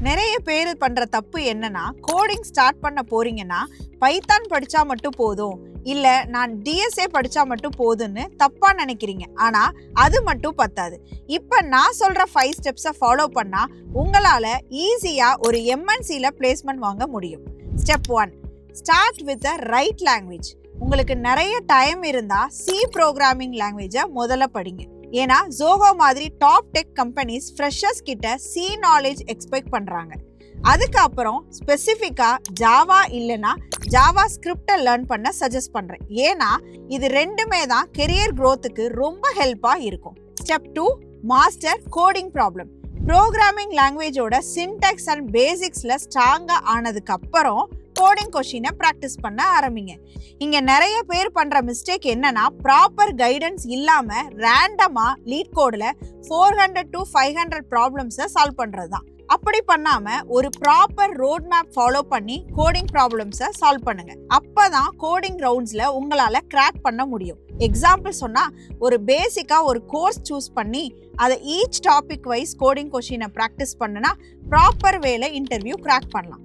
நிறைய பேர் பண்ற தப்பு என்னன்னா, கோடிங் ஸ்டார்ட் பண்ண போறீங்கன்னா பைத்தான் படிச்சா மட்டும் போதும், இல்ல நான் டிஎஸ்ஏ படிச்சா மட்டும் போதும்னு தப்பா நினைக்கிறீங்க. ஆனா அது மட்டும் பத்தாது. இப்ப நான் சொல்ற 5 ஸ்டெப்ஸை ஃபாலோ பண்ணா உங்களால ஈஸியா ஒரு எம்என்சில பிளேஸ்மெண்ட் வாங்க முடியும். Step 1, start with a right language. உங்களுக்கு நிறைய டைம் இருந்தா சி ப்ரோக்ராமிங் லாங்குவேஜை முதல்ல படிங்க. ஏன்னா ஜோகோ மாதிரி டாப் டெக் கம்பெனிஸ் ஃப்ரெஷர்ஸ் கிட்ட சி நாலேஜ் எக்ஸ்பெக்ட் பண்றாங்க. அதுக்கப்புறம் ஸ்பெசிஃபிக்கா ஜாவா இல்லைன்னா ஜாவா ஸ்கிரிப்டை லேர்ன் பண்ண சஜஸ்ட் பண்றேன். ஏன்னா இது ரெண்டுமே தான் கெரியர் க்ரோத்துக்கு ரொம்ப ஹெல்ப்பா இருக்கும். Step 2, master coding problem. Programming லாங்குவேஜோட சின்டாக்ஸ் அண்ட் பேசிக்ஸ்ல ஸ்ட்ராங்கா ஆனதுக்கு அப்புறம் கோடிங் கொஸ்டினை ப்ராக்டிஸ் பண்ண ஆரம்பிங்க. இங்க நிறைய பேர் பண்ற மிஸ்டேக் என்னன்னா, ப்ராப்பர் கைடன்ஸ் இல்லாம ரேண்டமா லீட் கோட்ல 400 to 500 ப்ராப்ளம்ஸை சால்வ் பண்றது தான். அப்படி பண்ணாம ஒரு ப்ராப்பர் ரோட் மேப் ஃபாலோ பண்ணி கோடிங் ப்ராப்ளம்ஸை சால்வ் பண்ணுங்க. அப்பதான் கோடிங் ரவுண்ட்ஸ்ல உங்களால கிராக் பண்ண முடியும். எக்ஸாம்பிள் சொன்னா, ஒரு பேசிக்கா ஒரு கோர்ஸ் சூஸ் பண்ணி அதை ஈச் டாபிக் வைஸ் கோடிங் கொஸ்டினை ப்ராக்டிஸ் பண்ணுனா ப்ராப்பர் வேல இன்டர்வியூ கிராக் பண்ணலாம்.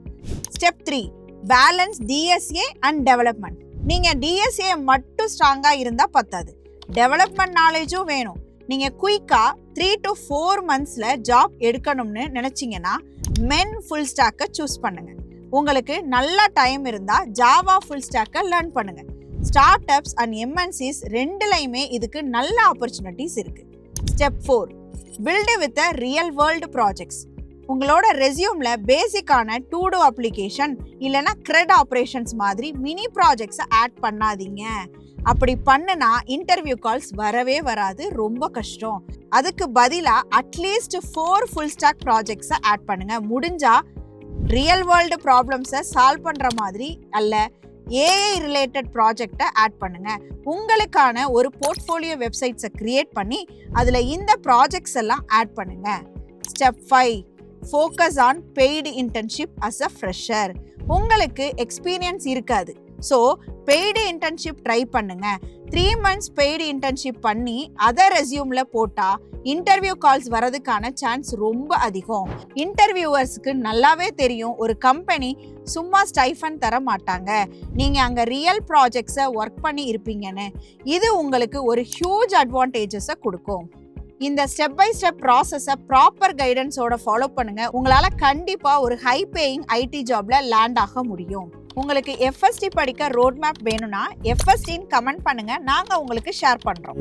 Step 3, balance DSA and development. நீங்க டிஎஸ்ஏ மட்டும் ஸ்ட்ராங்கா இருந்தா பத்தாது, டெவலப்மெண்ட் நாலேஜும் வேணும். நீங்க குயிக்கா 3 to 4 monthsல ஜாப் எடுக்கணும்னு நினைச்சீங்கன்னா மென் ஃபுல் ஸ்டாக்கை சூஸ் பண்ணுங்க. உங்களுக்கு நல்ல டைம் இருந்தா ஜாவா ஃபுல் ஸ்டாக்கை லேர்ன் பண்ணுங்க. ஸ்டார்ட் அப்ஸ் அண்ட் எம்என்சிஸ் ரெண்டுலையுமே இதுக்கு நல்ல ஆப்பர்ச்சுனிட்டிஸ் இருக்கு. Step 4, build with a real world projects. உங்களோட ரெஸ்யூம்ல பேசிக்கான டூடோ அப்ளிகேஷன் இல்லைன்னா கிரெட் ஆப்ரேஷன்ஸ் மாதிரி மினி ப்ராஜெக்ட்ஸை ஆட் பண்ணாதீங்க. அப்படி பண்ணுனா இன்டர்வியூ கால்ஸ் வரவே வராது, ரொம்ப கஷ்டம். அதுக்கு பதிலாக அட்லீஸ்ட் 4 ஃபுல் ஸ்டாக் ப்ராஜெக்ட்ஸை ஆட் பண்ணுங்க. முடிஞ்சா ரியல் வேர்ல்டு ப்ராப்ளம்ஸை சால்வ் பண்ணுற மாதிரி அல்ல ஏஐ ரிலேட்டட் ப்ராஜெக்டை ஆட் பண்ணுங்க. உங்களுக்கான ஒரு போர்ட்ஃபோலியோ வெப்சைட்ஸை கிரியேட் பண்ணி அதில் இந்த ப்ராஜெக்ட்ஸ் எல்லாம் ஆட் பண்ணுங்க. Step 5, focus on paid internship as a fresher. உங்களுக்கு எக்ஸ்பீரியன்ஸ் இருக்காது, ஸோ பெய்டு இன்டர்ன்ஷிப் ட்ரை பண்ணுங்க. 3 months பெய்டு இன்டர்ன்ஷிப் பண்ணி அதை ரெஸ்யூமில் போட்டால் இன்டர்வியூ கால்ஸ் வரதுக்கான சான்ஸ் ரொம்ப அதிகம். இன்டர்வியூவர்ஸ்க்கு நல்லாவே தெரியும் ஒரு கம்பெனி சும்மா ஸ்டைஃபன் தர மாட்டாங்க, நீங்கள் அங்கே ரியல் ப்ராஜெக்ட்ஸை ஒர்க் பண்ணி இருப்பீங்கன்னு. இது உங்களுக்கு ஒரு ஹியூஜ் அட்வான்டேஜஸை கொடுக்கும். இந்த ஸ்டெப் பை ஸ்டெப் ப்ராசஸை ப்ராப்பர் கைடன்ஸோட ஃபாலோ பண்ணுங்க. உங்களால் கண்டிப்பாக ஒரு ஹை பேயிங் ஐடி ஜாப்ல லேண்ட் ஆக முடியும். உங்களுக்கு எஃப்எஸ்டி படிக்க ரோட் மேப் வேணும்னா எஃப்எஸ்டின்னு கமெண்ட் பண்ணுங்க, நாங்கள் உங்களுக்கு ஷேர் பண்ணுறோம்.